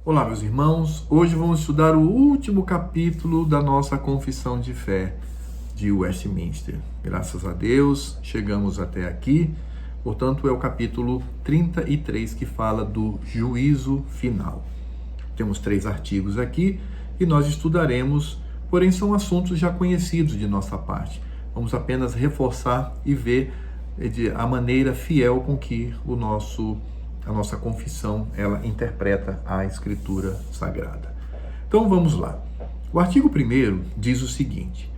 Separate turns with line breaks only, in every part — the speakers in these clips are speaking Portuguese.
Olá, meus irmãos. Hoje vamos estudar o último capítulo da nossa Confissão de Fé de Westminster. Graças a Deus, chegamos até aqui. Portanto, é o capítulo 33 que fala do juízo final. Temos 3 artigos aqui e nós estudaremos, porém são assuntos já conhecidos de nossa parte. Vamos apenas reforçar e ver a maneira fiel com que a nossa confissão ela interpreta a Escritura Sagrada. Então vamos lá. O artigo 1º diz o seguinte: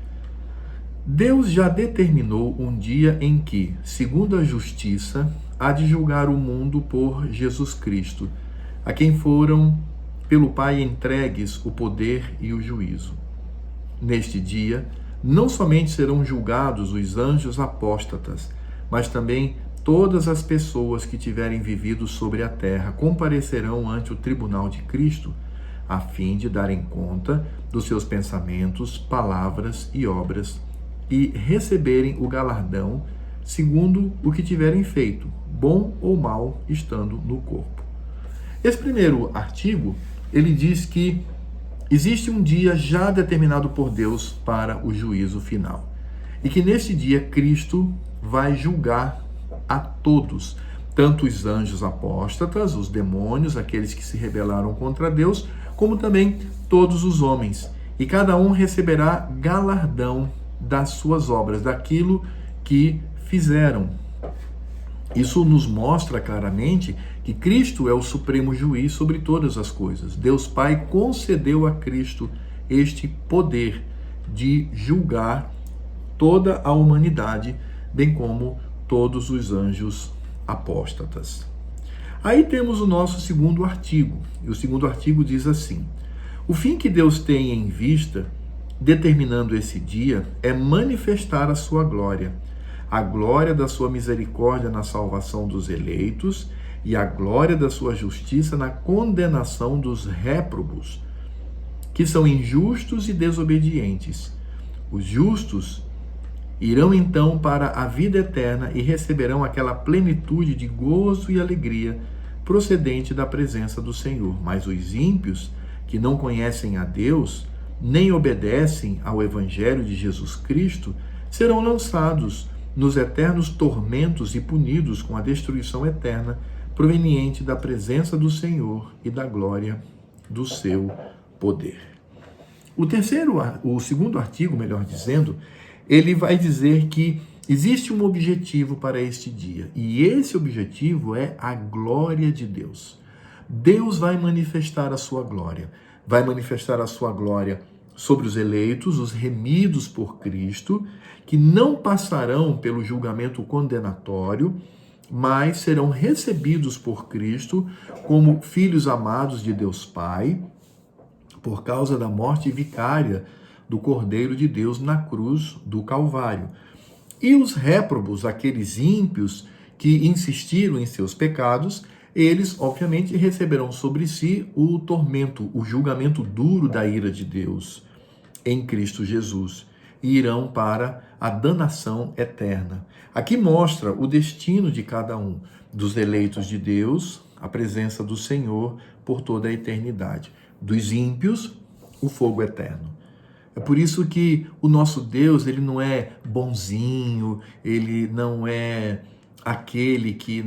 Deus já determinou um dia em que, segundo a justiça, há de julgar o mundo por Jesus Cristo, a quem foram pelo Pai entregues o poder e o juízo. Neste dia, não somente serão julgados os anjos apóstatas, mas também todas as pessoas que tiverem vivido sobre a terra comparecerão ante o tribunal de Cristo, a fim de darem conta dos seus pensamentos, palavras e obras, e receberem o galardão segundo o que tiverem feito, bom ou mal, estando no corpo. Esse primeiro artigo, ele diz que existe um dia já determinado por Deus para o juízo final, e que neste dia Cristo vai julgar a todos, tanto os anjos apóstatas, os demônios, aqueles que se rebelaram contra Deus, como também todos os homens. E cada um receberá galardão das suas obras, daquilo que fizeram. Isso nos mostra claramente que Cristo é o supremo juiz sobre todas as coisas. Deus Pai concedeu a Cristo este poder de julgar toda a humanidade, bem como todos os anjos apóstatas. Aí temos o nosso segundo artigo, e o segundo artigo diz assim: o fim que Deus tem em vista, determinando esse dia, é manifestar a sua glória, a glória da sua misericórdia na salvação dos eleitos e a glória da sua justiça na condenação dos réprobos, que são injustos e desobedientes. Os justos irão então para a vida eterna e receberão aquela plenitude de gozo e alegria procedente da presença do Senhor. Mas os ímpios, que não conhecem a Deus, nem obedecem ao Evangelho de Jesus Cristo, serão lançados nos eternos tormentos e punidos com a destruição eterna proveniente da presença do Senhor e da glória do seu poder. O segundo artigo, melhor dizendo, ele vai dizer que existe um objetivo para este dia, e esse objetivo é a glória de Deus. Deus vai manifestar a sua glória, sobre os eleitos, os remidos por Cristo, que não passarão pelo julgamento condenatório, mas serão recebidos por Cristo como filhos amados de Deus Pai, por causa da morte vicária do Cordeiro de Deus na cruz do Calvário. E os réprobos, aqueles ímpios que insistiram em seus pecados, eles, obviamente, receberão sobre si o tormento, o julgamento duro da ira de Deus em Cristo Jesus, e irão para a danação eterna. Aqui mostra o destino de cada um dos eleitos de Deus, a presença do Senhor por toda a eternidade. Dos ímpios, o fogo eterno. É por isso que o nosso Deus, ele não é bonzinho, ele não é aquele que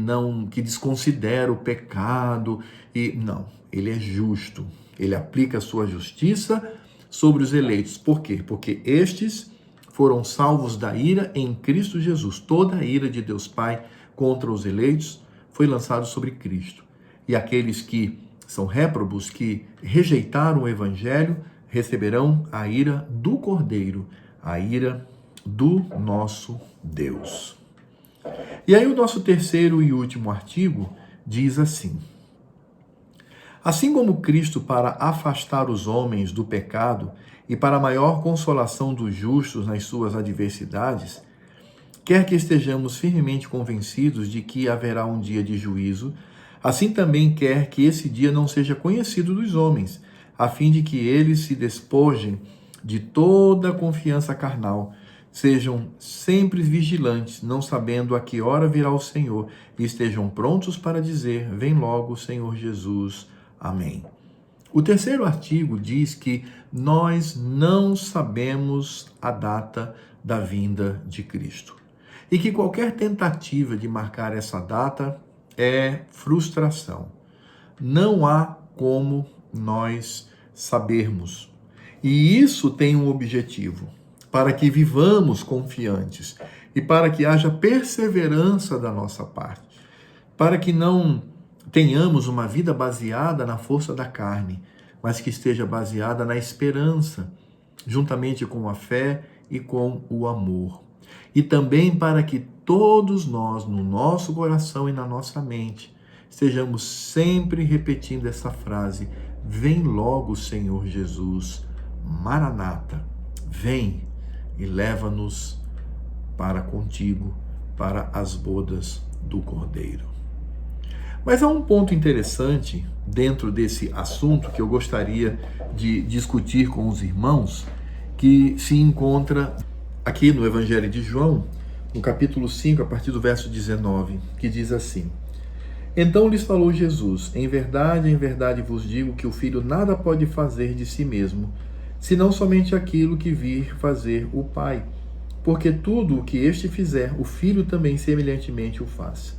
desconsidera o pecado, ele é justo. Ele aplica a sua justiça sobre os eleitos. Por quê? Porque estes foram salvos da ira em Cristo Jesus. Toda a ira de Deus Pai contra os eleitos foi lançada sobre Cristo. E aqueles que são réprobos, que rejeitaram o Evangelho, receberão a ira do Cordeiro, a ira do nosso Deus. E aí o nosso terceiro e último artigo diz assim: assim como Cristo, para afastar os homens do pecado e para a maior consolação dos justos nas suas adversidades, quer que estejamos firmemente convencidos de que haverá um dia de juízo, assim também quer que esse dia não seja conhecido dos homens, a fim de que eles se despojem de toda a confiança carnal, sejam sempre vigilantes, não sabendo a que hora virá o Senhor, e estejam prontos para dizer: vem logo, Senhor Jesus. Amém. O terceiro artigo diz que nós não sabemos a data da vinda de Cristo e que qualquer tentativa de marcar essa data é frustração. Não há como nós sabermos. E isso tem um objetivo, para que vivamos confiantes e para que haja perseverança da nossa parte, para que não tenhamos uma vida baseada na força da carne, mas que esteja baseada na esperança, juntamente com a fé e com o amor. E também para que todos nós, no nosso coração e na nossa mente, estejamos sempre repetindo essa frase: vem logo, Senhor Jesus, Maranata, vem e leva-nos para contigo, para as bodas do Cordeiro. Mas há um ponto interessante dentro desse assunto que eu gostaria de discutir com os irmãos, que se encontra aqui no Evangelho de João, no capítulo 5, a partir do verso 19, que diz assim: Então lhes falou Jesus: em verdade vos digo que o Filho nada pode fazer de si mesmo, senão somente aquilo que vir fazer o Pai. Porque tudo o que este fizer, o Filho também semelhantemente o faz.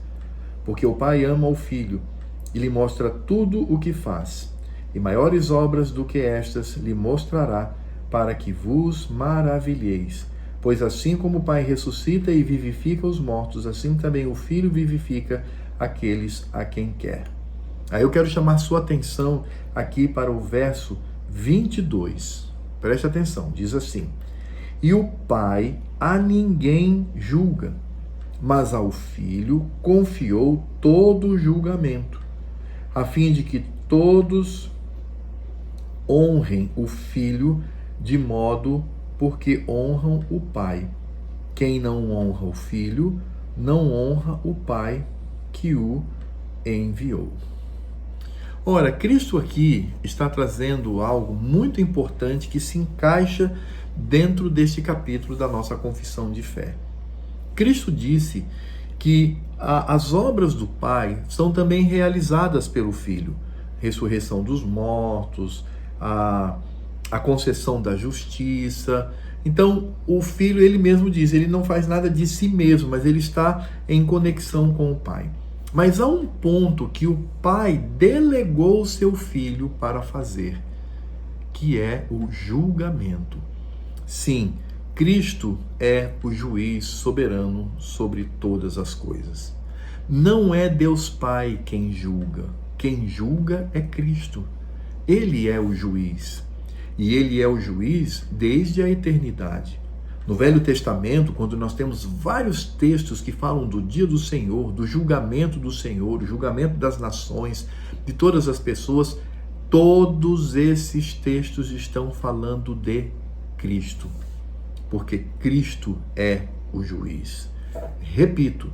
Porque o Pai ama o Filho e lhe mostra tudo o que faz. E maiores obras do que estas lhe mostrará, para que vos maravilheis. Pois assim como o Pai ressuscita e vivifica os mortos, assim também o Filho vivifica aqueles a quem quer. Aí eu quero chamar sua atenção aqui para o verso 22. Preste atenção, diz assim: E o Pai a ninguém julga, mas ao Filho confiou todo o julgamento, a fim de que todos honrem o Filho de modo porque honram o Pai. Quem não honra o Filho, não honra o Pai que o enviou. Ora, Cristo aqui está trazendo algo muito importante que se encaixa dentro deste capítulo da nossa confissão de fé. Cristo disse que as obras do Pai são também realizadas pelo Filho. Ressurreição dos mortos, a concessão da justiça. Então, o Filho, ele mesmo diz, ele não faz nada de si mesmo, mas ele está em conexão com o Pai. Mas há um ponto que o Pai delegou o seu Filho para fazer, que é o julgamento. Sim, Cristo é o juiz soberano sobre todas as coisas. Não é Deus Pai quem julga é Cristo. Ele é o juiz. E ele é o juiz desde a eternidade. No Velho Testamento, quando nós temos vários textos que falam do dia do Senhor, do julgamento do Senhor, o julgamento das nações, de todas as pessoas, todos esses textos estão falando de Cristo. Porque Cristo é o juiz. Repito,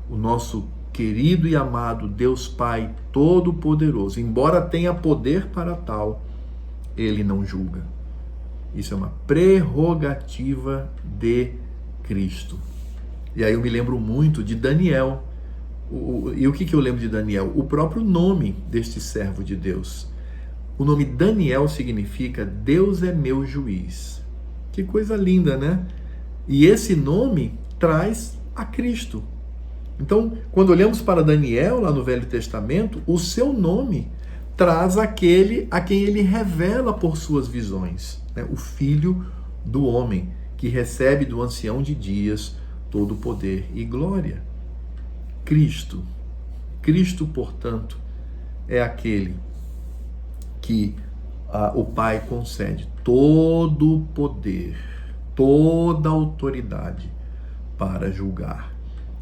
o nosso querido e amado Deus Pai Todo-Poderoso, embora tenha poder para tal, ele não julga. Isso é uma prerrogativa de Cristo. E aí eu me lembro muito de Daniel. E o que eu lembro de Daniel? O próprio nome deste servo de Deus. O nome Daniel significa Deus é meu juiz. Que coisa linda, né? E esse nome traz a Cristo. Então, quando olhamos para Daniel, lá no Velho Testamento, o seu nome traz aquele a quem ele revela por suas visões, né? O Filho do Homem, que recebe do Ancião de Dias todo o poder e glória. Cristo. Cristo, portanto, é aquele que o Pai concede todo o poder, toda a autoridade para julgar.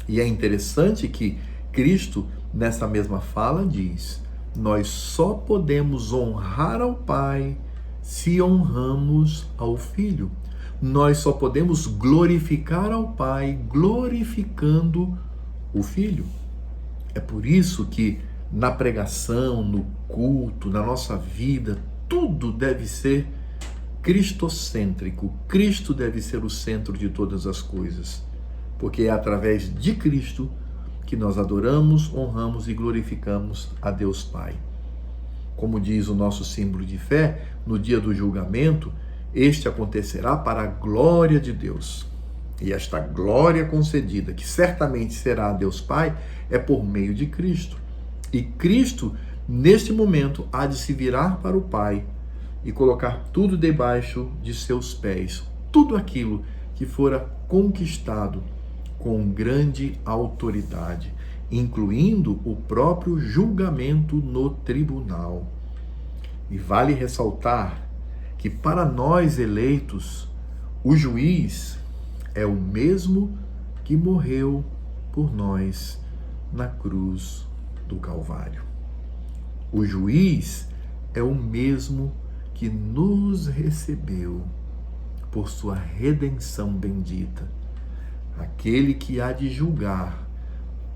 E é interessante que Cristo, nessa mesma fala, diz: nós só podemos honrar ao Pai se honramos ao Filho. Nós só podemos glorificar ao Pai glorificando o Filho. É por isso que na pregação, no culto, na nossa vida, tudo deve ser cristocêntrico. Cristo deve ser o centro de todas as coisas, porque é através de Cristo que nós adoramos, honramos e glorificamos a Deus Pai. como diz o nosso símbolo de fé, no dia do julgamento, este acontecerá para a glória de Deus. E esta glória concedida, que certamente será a Deus Pai, é por meio de Cristo. E Cristo, neste momento, há de se virar para o Pai e colocar tudo debaixo de seus pés, tudo aquilo que fora conquistado com grande autoridade, incluindo o próprio julgamento no tribunal. E vale ressaltar que para nós eleitos, o juiz é o mesmo que morreu por nós na cruz do Calvário. O juiz é o mesmo que nos recebeu por sua redenção bendita. Aquele que há de julgar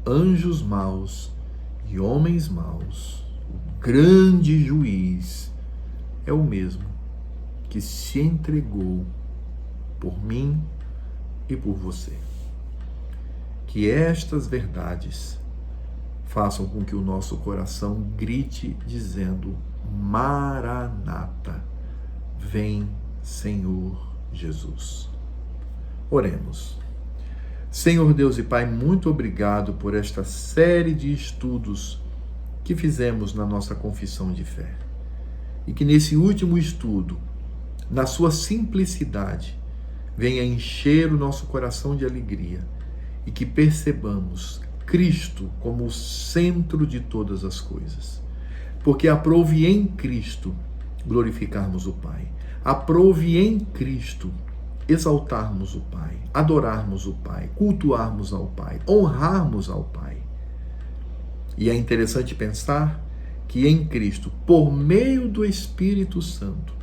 anjos maus e homens maus, o grande juiz, é o mesmo que se entregou por mim e por você. Que estas verdades façam com que o nosso coração grite dizendo: Maranata, vem, Senhor Jesus. Oremos. Senhor Deus e Pai, muito obrigado por esta série de estudos que fizemos na nossa confissão de fé. E que nesse último estudo, na sua simplicidade, venha encher o nosso coração de alegria e que percebamos Cristo como o centro de todas as coisas. Porque aprouve em Cristo glorificarmos o Pai. Aprouve em Cristo exaltarmos o Pai, adorarmos o Pai, cultuarmos ao Pai, honrarmos ao Pai. E é interessante pensar que em Cristo, por meio do Espírito Santo,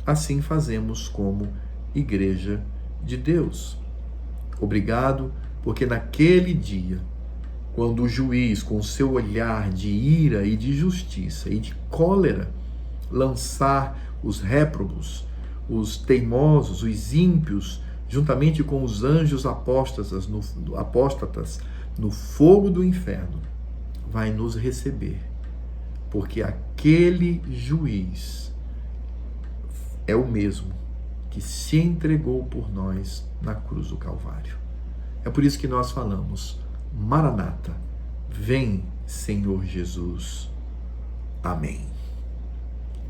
assim fazemos como Igreja de Deus. Obrigado, porque naquele dia, quando o juiz, com seu olhar de ira e de justiça e de cólera, lançar os réprobos, os teimosos, os ímpios, juntamente com os anjos apóstatas no fogo do inferno, vai nos receber, porque aquele juiz é o mesmo que se entregou por nós na cruz do Calvário. É por isso que nós falamos: Maranata, vem, Senhor Jesus. Amém.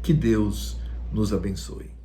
Que Deus nos abençoe.